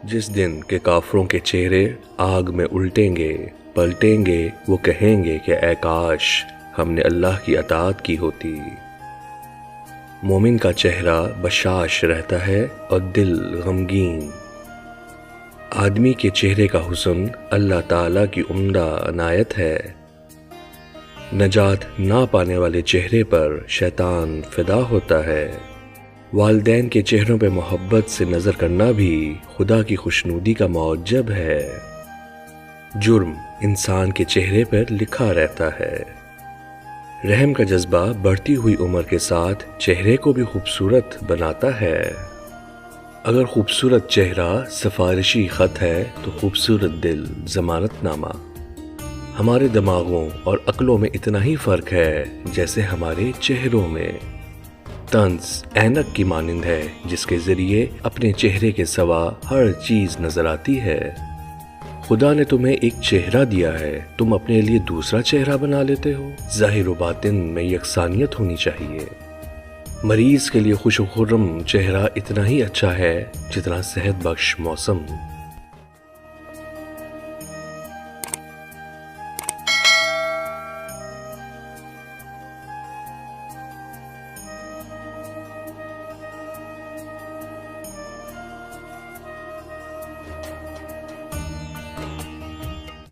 जिस दिन के काफरों के चेहरे आग में उल्टेंगे पलटेंगे, वो कहेंगे कि ऐ काश हमने अल्लाह की अताअत की होती। मोमिन का चेहरा बशाश रहता है और दिल गमगीन। आदमी के चेहरे का हुस्न अल्लाह ताला की उम्दा अनायत है। नजात ना पाने वाले चेहरे पर शैतान फिदा होता है। वालिदैन के चेहरों पे मोहब्बत से नज़र करना भी खुदा की खुशनुदी का मौजब है। जुर्म इंसान के चेहरे पर लिखा रहता है। रहम का जज्बा बढ़ती हुई उम्र के साथ चेहरे को भी खूबसूरत बनाता है। अगर खूबसूरत चेहरा सिफारिशी खत है तो खूबसूरत दिल जमानतनामा। हमारे दिमागों और अक्लों में इतना ही फ़र्क है जैसे हमारे चेहरों में। तंज ऐनक की मानिंद है जिसके ज़रिए अपने चेहरे के सिवा हर चीज़ नज़र आती है। खुदा ने तुम्हें एक चेहरा दिया है, तुम अपने लिए दूसरा चेहरा बना लेते हो। ज़ाहिर व बातिन में यकसानियत होनी चाहिए। मरीज़ के लिए खुश व खुर्रम चेहरा इतना ही अच्छा है जितना सेहत बख्श मौसम।